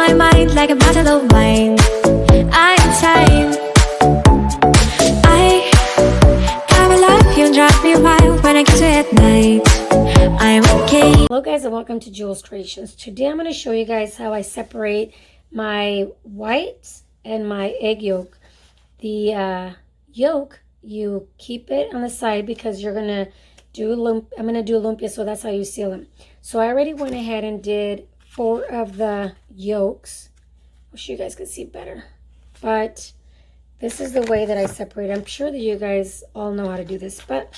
my mind like a bottle of wine. I'm tired. I gotta love you and drive me wild when I get to at night. I'm okay. Hello guys, and welcome to Jules Creations. Today I'm going to show you guys how I separate my whites and my egg yolk. The yolk, you keep it on the side because you're going to do I'm going to do lumpia, so that's how you seal them. So I already went ahead and did 4 of the yolks. I wish you guys could see better. But this is the way that I separate. I'm sure that you guys all know how to do this, but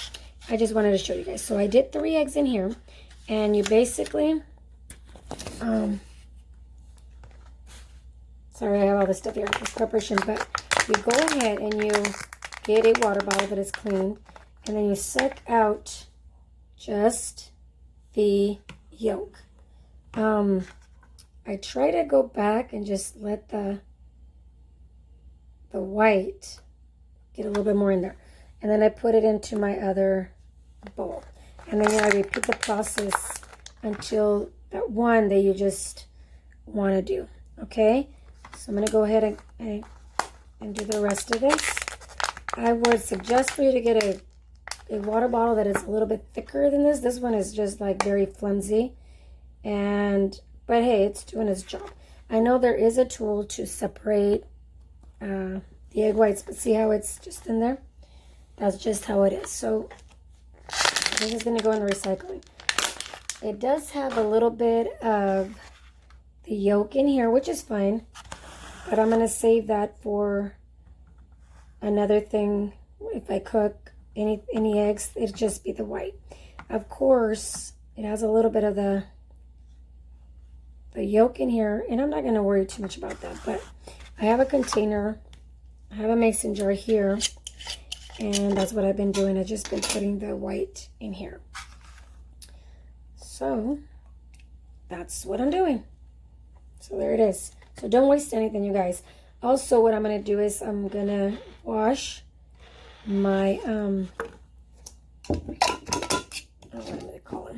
I just wanted to show you guys. So I did 3 eggs in here, and you basically, sorry, I have all this stuff here, this preparation, but you go ahead and you get a water bottle that is clean, and then you suck out just the yolk. I try to go back and just let the white get a little bit more in there. And then I put it into my other bowl. And then I repeat the process until that one that you just want to do. Okay? So I'm going to go ahead and do the rest of this. I would suggest for you to get a water bottle that is a little bit thicker than this. This one is just like very flimsy. But hey, it's doing its job. I know there is a tool to separate the egg whites, but see how it's just in there? That's just how it is. So this is going to go in the recycling. It does have a little bit of the yolk in here, which is fine. But I'm going to save that for another thing. If I cook any eggs, it'll just be the white. Of course, it has a little bit of the yolk in here, and I'm not going to worry too much about that. But I have a container. I have a mason jar here. And that's what I've been doing. I've just been putting the white in here. So that's what I'm doing. So there it is. So don't waste anything, you guys. Also, what I'm going to do is I'm going to wash my, what am I going to call it?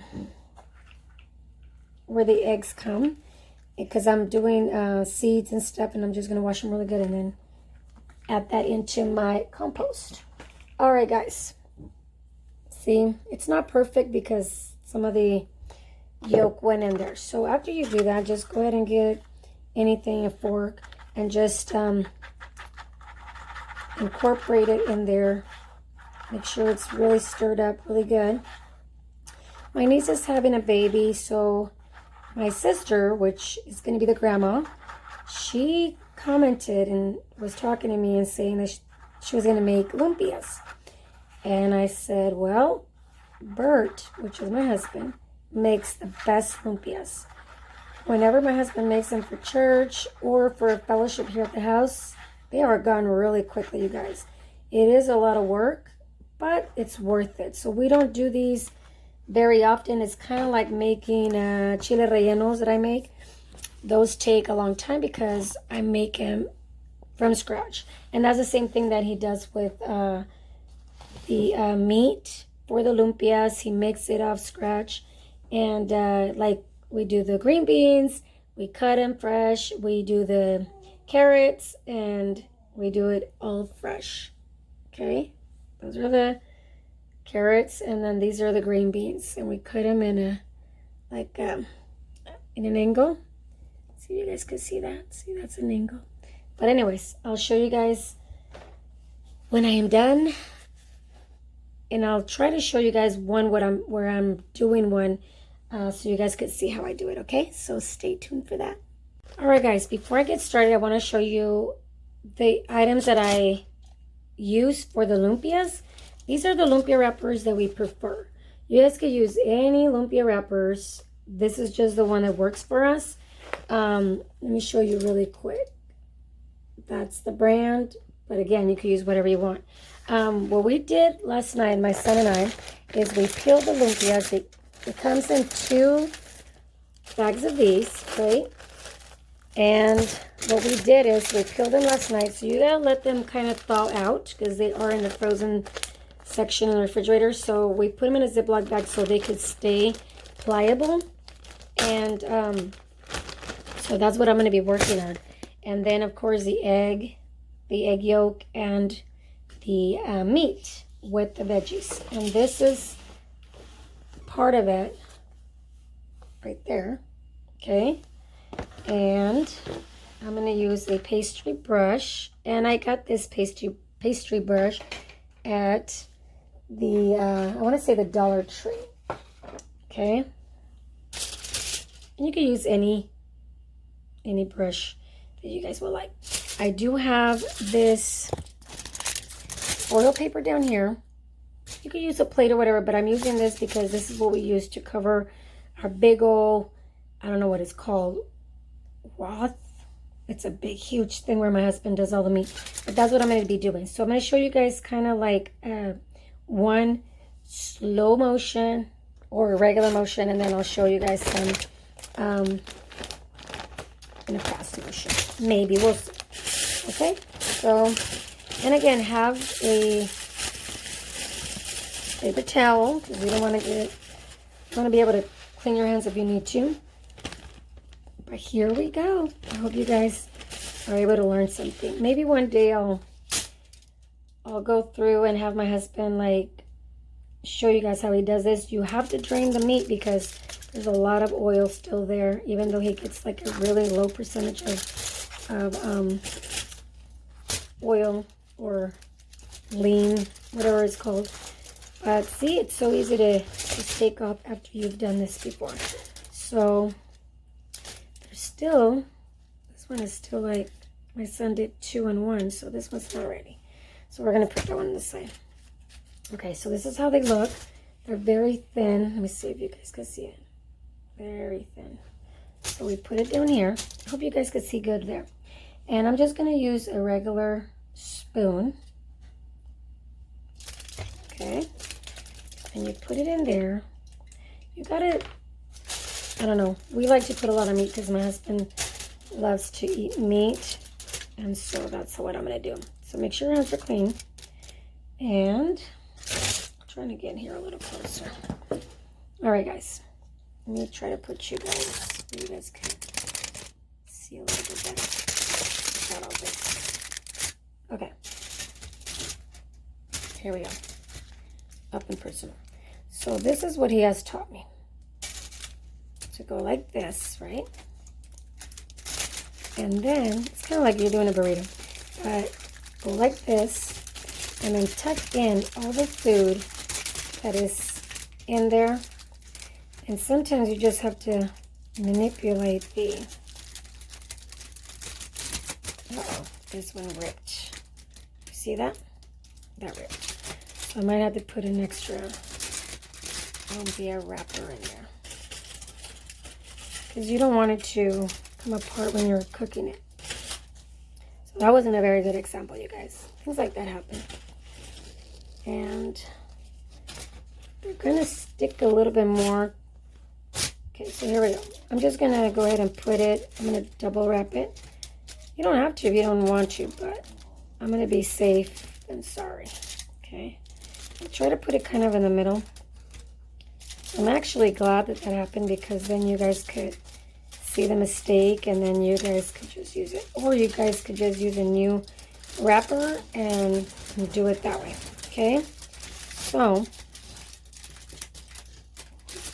Where the eggs come. Because I'm doing seeds and stuff, and I'm just going to wash them really good and then add that into my compost. Alright guys, see, it's not perfect because some of the yolk went in there. So after you do that, just go ahead and get anything, a fork, and just incorporate it in there. Make sure it's really stirred up really good. My niece is having a baby, so my sister, which is going to be the grandma, she commented and was talking to me and saying that she was going to make lumpias. And I said, well, Bert, which is my husband, makes the best lumpias. Whenever my husband makes them for church or for a fellowship here at the house, they are gone really quickly, you guys. It is a lot of work, but it's worth it. So we don't do these very often. It's kind of like making chile rellenos that I make. Those take a long time because I make them from scratch. And that's the same thing that he does with the meat for the lumpias. He makes it off scratch. And like we do the green beans, we cut them fresh. We do the carrots, and we do it all fresh. Okay? Those are the carrots, and then these are the green beans. And we cut them in a, like, in an angle. See, you guys can see that. See, that's an angle. But anyways, I'll show you guys when I am done, and I'll try to show you guys where I'm doing one, so you guys could see how I do it. Okay, so stay tuned for that. All right, guys. Before I get started, I want to show you the items that I use for the lumpias. These are the lumpia wrappers that we prefer. You guys could use any lumpia wrappers. This is just the one that works for us. Let me show you really quick. That's the brand, but again, you can use whatever you want. What we did last night, my son and I, is we peeled the lumpias. It comes in 2 bags of these, right? And what we did is we peeled them last night, so you gotta let them kind of thaw out because they are in the frozen section in the refrigerator. So we put them in a Ziploc bag so they could stay pliable. And So that's what I'm going to be working on. And then, of course, the egg yolk, and the meat with the veggies. And this is part of it right there. Okay. And I'm going to use a pastry brush. And I got this pastry brush at the, I want to say the Dollar Tree. Okay. And you can use any brush that you guys will like. I do have this oil paper down here. You can use a plate or whatever, but I'm using this because this is what we use to cover our big old, I don't know what it's called, broth. It's a big, huge thing where my husband does all the meat. But that's what I'm going to be doing. So I'm going to show you guys kind of like one slow motion or regular motion, and then I'll show you guys some in a fast motion. Maybe, we'll see. Okay, so, and again, have a paper towel, because we don't want to be able to clean your hands if you need to. But here we go. I hope you guys are able to learn something. Maybe one day I'll go through and have my husband like show you guys how he does this. You have to drain the meat because there's a lot of oil still there, even though he gets like a really low percentage of oil or lean, whatever it's called. But see, it's so easy to take off after you've done this before. So there's still, this one is still like, my son did 2 in 1, so this one's not ready. So we're going to put that one on the side. Okay, so this is how they look. They're very thin. Let me see if you guys can see it. Very thin. So we put it down here. I hope you guys can see good there. And I'm just going to use a regular spoon. Okay. And you put it in there. You got to, I don't know. We like to put a lot of meat because my husband loves to eat meat. And so that's what I'm going to do. So make sure your hands are clean. And I'm trying to get in here a little closer. All right, guys. Let me try to put you guys so you guys can see a little bit better. Got all this. Okay. Here we go. Up and personal. So this is what he has taught me. To go like this, right? And then, it's kind of like you're doing a burrito. But go like this. And then tuck in all the food that is in there. And sometimes you just have to manipulate the, uh-oh, this one ripped. You see that? That ripped. So I might have to put an extra lumpia wrapper in there. Because you don't want it to come apart when you're cooking it. So that wasn't a very good example, you guys. Things like that happen. And they're going to stick a little bit more. Okay, so here we go. I'm just going to go ahead and put it. I'm going to double wrap it. You don't have to if you don't want to, but I'm going to be safe than sorry. Okay. I'll try to put it kind of in the middle. I'm actually glad that that happened because then you guys could see the mistake and then you guys could just use it. Or you guys could just use a new wrapper and do it that way. Okay. So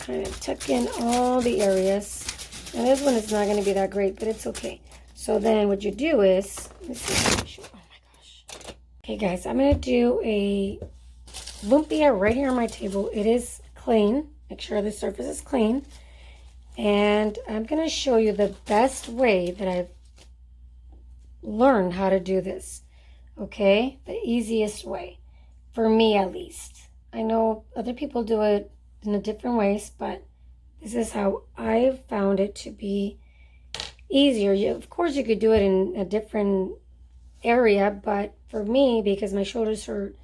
kind of tuck in all the areas. And this one is not going to be that great, but it's okay. So then what you do is, let me see. Oh my gosh. Okay guys, I'm going to do a lumpia right here on my table. It is clean. Make sure the surface is clean. And I'm going to show you the best way that I've learned how to do this. Okay? The easiest way. For me at least. I know other people do it in a different ways, but this is how I found it to be easier. Of course, you could do it in a different area, but for me, because my shoulders hurt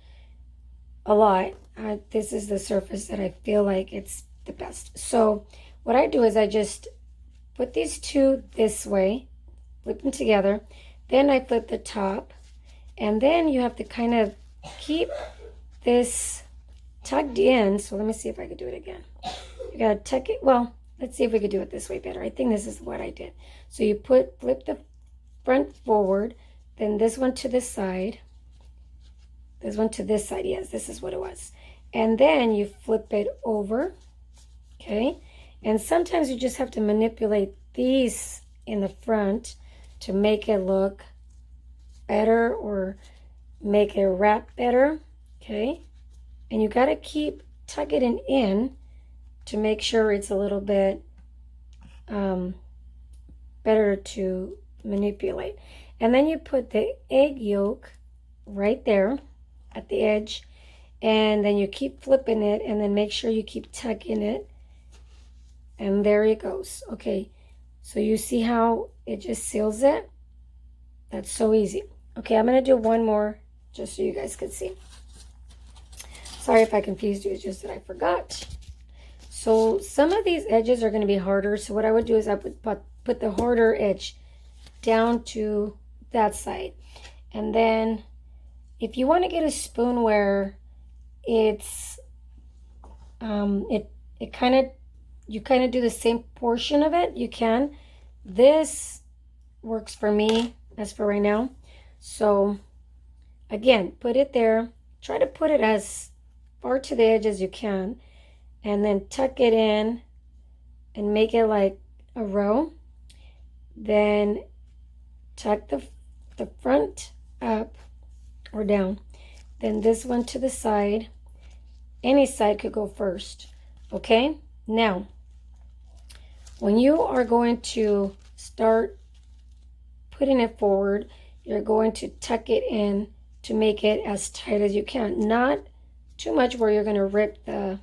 a lot, this is the surface that I feel like it's the best. So what I do is I just put these two this way, flip them together, then I flip the top, and then you have to kind of keep this tucked in. So let me see if I could do it again. You gotta tuck it, well, let's see if we could do it this way better. I think this is what I did. So you flip the front forward, then this one to this side, this one to this side. Yes, this is what it was. And then you flip it over, okay? And sometimes you just have to manipulate these in the front to make it look better or make it wrap better, okay? And you got to keep tucking it in to make sure it's a little bit better to manipulate. And then you put the egg yolk right there at the edge, and then you keep flipping it, and then make sure you keep tucking it, and there it goes. Okay, so you see how it just seals it? That's so easy. Okay, I'm going to do one more just so you guys can see. Sorry if I confused you, it's just that I forgot. So some of these edges are going to be harder, so what I would do is I would put the harder edge down to that side. And then if you want to get a spoon where it's you kind of do the same portion of it, you can. This works for me as for right now. So again, put it there. Try to put it as far to the edge as you can, and then tuck it in and make it like a row. Then tuck the front up or down. Then this one to the side. Any side could go first. Okay? Now, when you are going to start putting it forward, you're going to tuck it in to make it as tight as you can. Not too much where you're going to rip the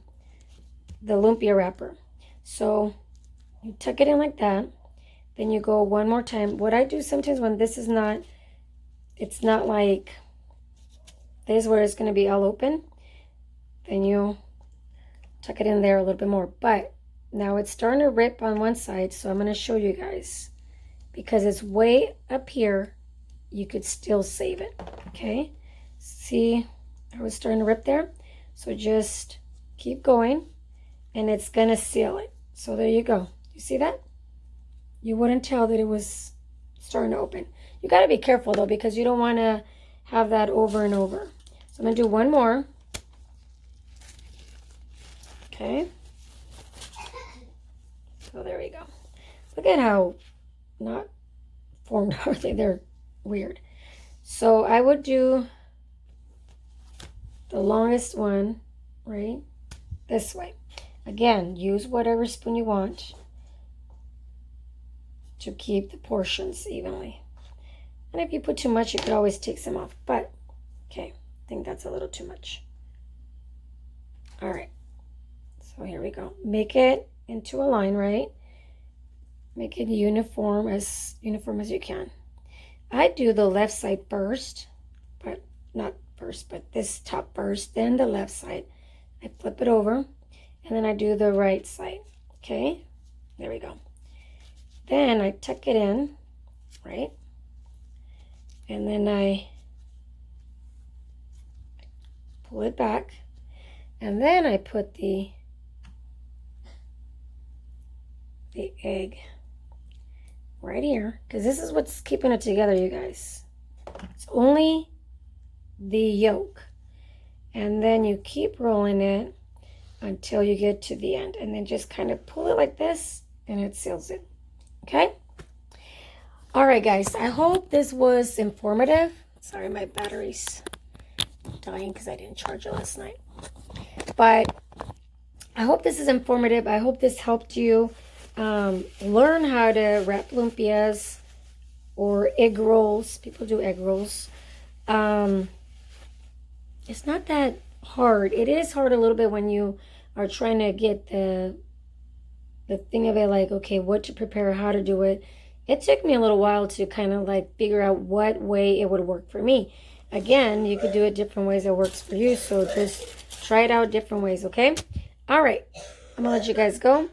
lumpia wrapper. So you tuck it in like that. Then you go one more time. What I do sometimes when this is not, it's not like this where it's going to be all open, then you tuck it in there a little bit more. But now it's starting to rip on one side, so I'm going to show you guys. Because it's way up here, you could still save it. Okay? See how it's starting to rip there? So just keep going, and it's going to seal it. So there you go. You see that? You wouldn't tell that it was starting to open. You got to be careful, though, because you don't want to have that over and over. So I'm going to do one more. Okay. So there we go. Look at how not formed are they? They're weird. So I would do the longest one right this way. Again, use whatever spoon you want to keep the portions evenly. And if you put too much, you could always take some off. But, okay, I think that's a little too much. All right. So here we go. Make it into a line, right? Make it uniform as you can. I do the left side first, but not first, but this top first, then the left side. I flip it over, and then I do the right side. Okay? There we go. Then I tuck it in, right? And then I pull it back, and then I put the egg right here, because this is what's keeping it together, you guys. It's only the yolk, and then you keep rolling it until you get to the end, and then just kind of pull it like this, and it seals it. Okay? All right, guys, I hope this was informative. Sorry, my battery's dying because I didn't charge it last night. But I hope this is informative. I hope this helped you learn how to wrap lumpias or egg rolls. People do egg rolls. It's not that hard. It is hard a little bit when you are trying to get the thing of it, like, okay, what to prepare, how to do it. It took me a little while to kind of like figure out what way it would work for me. Again, you could do it different ways that works for you, so just try it out different ways, okay? All right, I'm gonna let you guys go.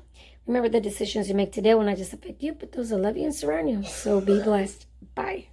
Remember, the decisions you make today will not just affect you, but those that love you and surround you. So be blessed. Bye.